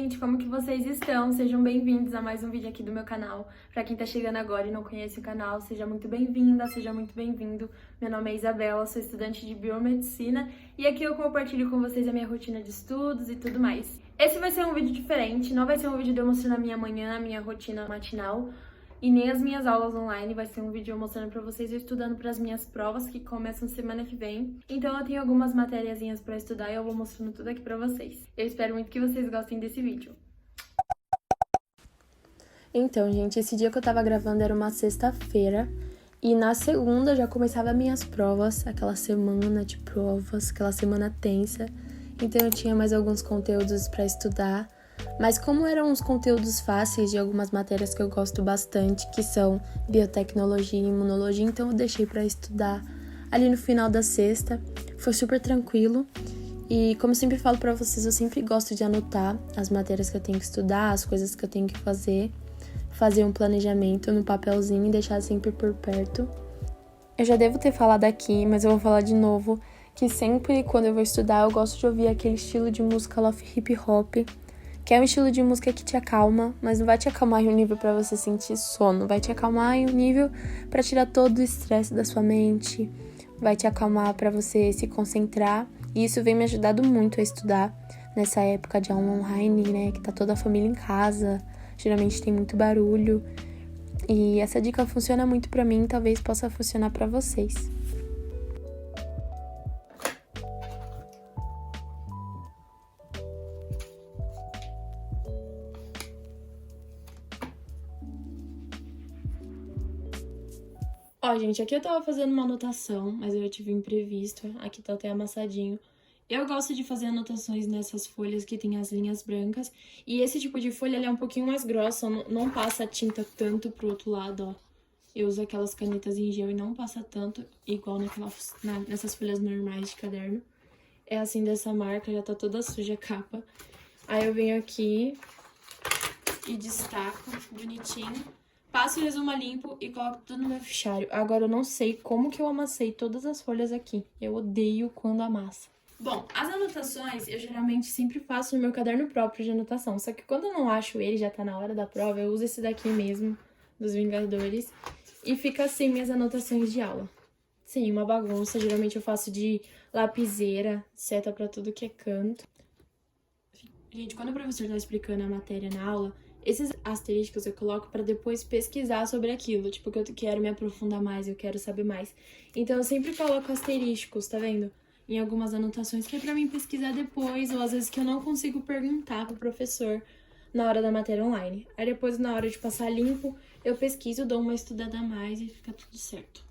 gente, como que vocês estão? Sejam bem-vindos a mais um vídeo aqui do meu canal. Pra quem tá chegando agora e não conhece o canal, seja muito bem-vinda, seja muito bem-vindo. Meu nome é Isabela, sou estudante de biomedicina e aqui eu compartilho com vocês a minha rotina de estudos e tudo mais. Esse vai ser um vídeo diferente, não vai ser um vídeo de eu mostrando a minha manhã, a minha rotina matinal e nem as minhas aulas online, vai ser um vídeo eu mostrando pra vocês eu estudando para as minhas provas que começam semana que vem. Então eu tenho algumas matériazinhas pra estudar e eu vou mostrando tudo aqui pra vocês. Eu espero muito que vocês gostem desse vídeo. Então, gente, esse dia que eu tava gravando era uma sexta-feira e na segunda já começava minhas provas, aquela semana de provas, aquela semana tensa. Então eu tinha mais alguns conteúdos pra estudar. Mas como eram uns conteúdos fáceis de algumas matérias que eu gosto bastante, que são biotecnologia e imunologia, então eu deixei para estudar ali no final da sexta. Foi super tranquilo e, como eu sempre falo para vocês, eu sempre gosto de anotar as matérias que eu tenho que estudar, as coisas que eu tenho que fazer um planejamento no papelzinho e deixar sempre por perto. Eu já devo ter falado aqui, mas eu vou falar de novo, que sempre quando eu vou estudar eu gosto de ouvir aquele estilo de música lofi hip hop, que é um estilo de música que te acalma, mas não vai te acalmar em um nível pra você sentir sono, vai te acalmar em um nível pra tirar todo o estresse da sua mente, vai te acalmar pra você se concentrar, e isso vem me ajudando muito a estudar nessa época de aula online, né, que tá toda a família em casa, geralmente tem muito barulho, e essa dica funciona muito pra mim, talvez possa funcionar pra vocês. Ó, gente, aqui eu tava fazendo uma anotação, mas eu tive um imprevisto. Aqui tá até amassadinho. Eu gosto de fazer anotações nessas folhas que tem as linhas brancas. E esse tipo de folha, ela é um pouquinho mais grossa, não passa a tinta tanto pro outro lado, ó. Eu uso aquelas canetas em gel e não passa tanto, igual nessas folhas normais de caderno. É assim dessa marca, já tá toda suja a capa. Aí eu venho aqui e destaco bonitinho. Passo o resumo a limpo e coloco tudo no meu fichário. Agora eu não sei como que eu amassei todas as folhas aqui. Eu odeio quando amassa. Bom, as anotações eu geralmente sempre faço no meu caderno próprio de anotação. Só que quando eu não acho ele, já tá na hora da prova, eu uso esse daqui mesmo, dos Vingadores. E fica assim minhas anotações de aula. Sim, uma bagunça. Geralmente eu faço de lapiseira, seta pra tudo que é canto. Gente, quando o professor tá explicando a matéria na aula, esses asteriscos eu coloco pra depois pesquisar sobre aquilo, tipo, que eu quero me aprofundar mais, eu quero saber mais. Então eu sempre coloco asteriscos, tá vendo? Em algumas anotações que é pra mim pesquisar depois, ou às vezes que eu não consigo perguntar pro professor na hora da matéria online. Aí depois, na hora de passar limpo, eu pesquiso, dou uma estudada a mais e fica tudo certo.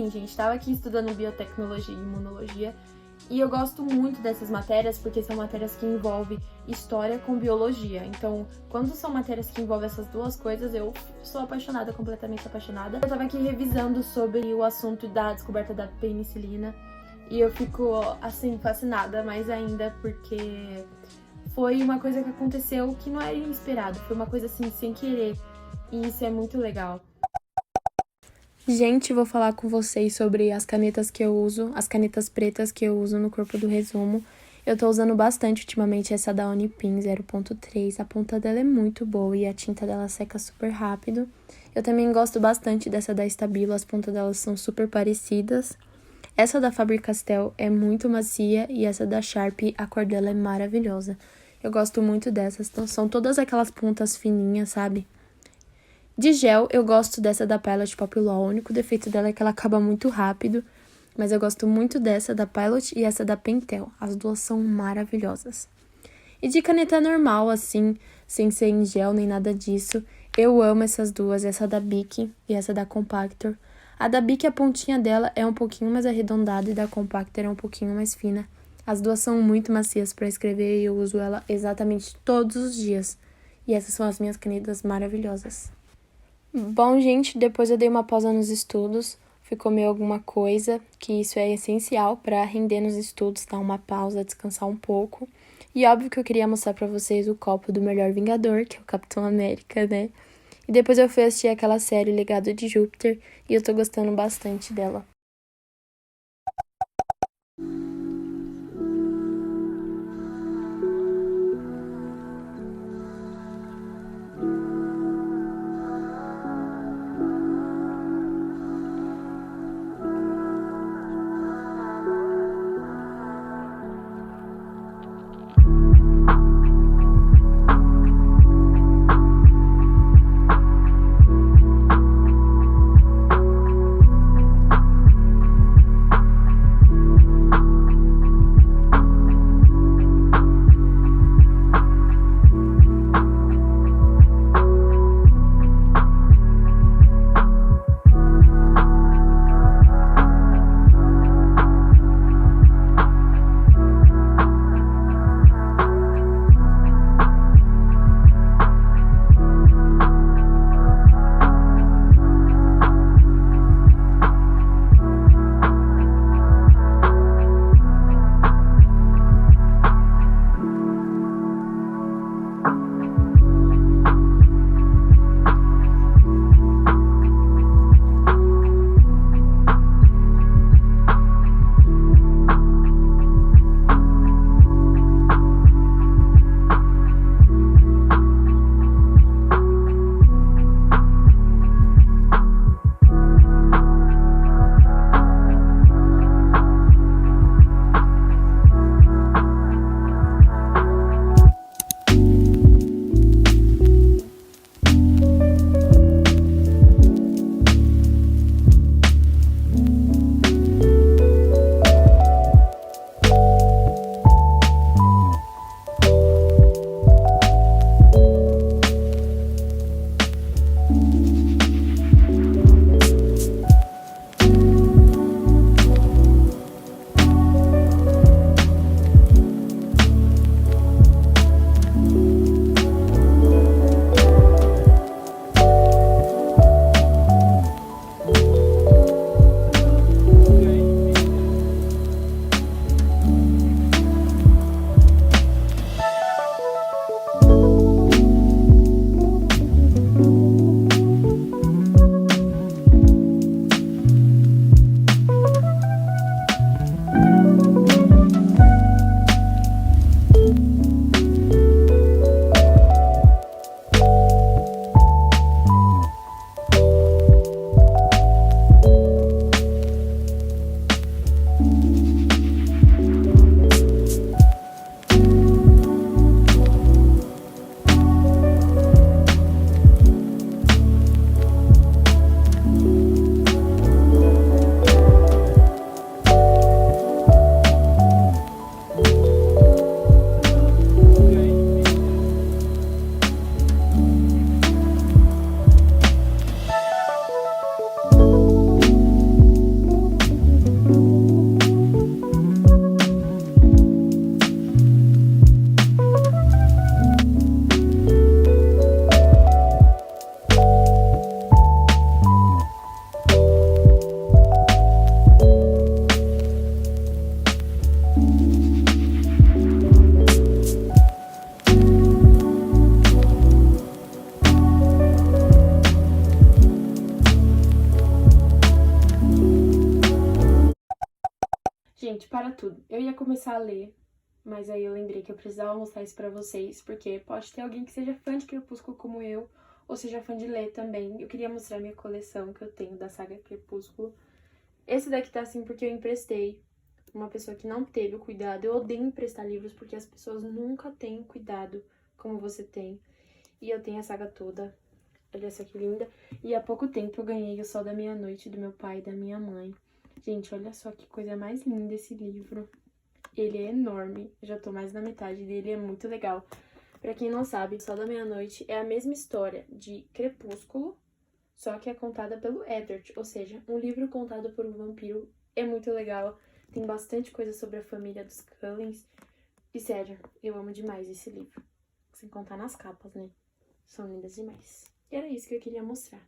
enfim, gente, estava aqui estudando biotecnologia e imunologia. E eu gosto muito dessas matérias porque são matérias que envolvem história com biologia. Então, quando são matérias que envolvem essas duas coisas, eu sou apaixonada, completamente apaixonada. Eu tava aqui revisando sobre o assunto da descoberta da penicilina e eu fico, assim, fascinada mais ainda porque foi uma coisa que aconteceu que não era inesperado. Foi uma coisa, assim, sem querer. E isso é muito legal. Gente, vou falar com vocês sobre as canetas que eu uso, as canetas pretas que eu uso no corpo do resumo. Eu tô usando bastante ultimamente essa da Unipin 0.3, a ponta dela é muito boa e a tinta dela seca super rápido. Eu também gosto bastante dessa da Stabilo, as pontas delas são super parecidas. Essa da Faber-Castell é muito macia e essa da Sharp, a cor dela é maravilhosa. Eu gosto muito dessas, são todas aquelas pontas fininhas, sabe? De gel, eu gosto dessa da Pilot Populol. O único defeito dela é que ela acaba muito rápido, mas eu gosto muito dessa da Pilot e essa da Pentel. As duas são maravilhosas. E de caneta normal, assim, sem ser em gel nem nada disso, eu amo essas duas, essa da Bic e essa da Compactor. A da Bic, a pontinha dela é um pouquinho mais arredondada e da Compactor é um pouquinho mais fina. As duas são muito macias para escrever e eu uso ela exatamente todos os dias. E essas são as minhas canetas maravilhosas. Bom, gente, depois eu dei uma pausa nos estudos, fui comer alguma coisa, que isso é essencial para render nos estudos, dar uma pausa, descansar um pouco. E óbvio que eu queria mostrar pra vocês o copo do melhor Vingador, que é o Capitão América, né? E depois eu fui assistir aquela série Legado de Júpiter e eu tô gostando bastante dela. Gente, para tudo. Eu ia começar a ler, mas aí eu lembrei que eu precisava mostrar isso pra vocês, porque pode ter alguém que seja fã de Crepúsculo como eu, ou seja fã de ler também. Eu queria mostrar minha coleção que eu tenho da saga Crepúsculo. Esse daqui tá assim porque eu emprestei uma pessoa que não teve o cuidado. Eu odeio emprestar livros porque as pessoas nunca têm o cuidado como você tem. E eu tenho a saga toda. Olha essa que linda. E há pouco tempo eu ganhei O Sol da Meia-Noite do meu pai e da minha mãe. Gente, olha só que coisa mais linda esse livro. Ele é enorme, eu já tô mais na metade dele, é muito legal. Pra quem não sabe, O Sol da Meia-Noite é a mesma história de Crepúsculo, só que é contada pelo Eddard, ou seja, um livro contado por um vampiro. É muito legal, tem bastante coisa sobre a família dos Cullens. E sério, eu amo demais esse livro. Sem contar nas capas, né? São lindas demais. E era isso que eu queria mostrar.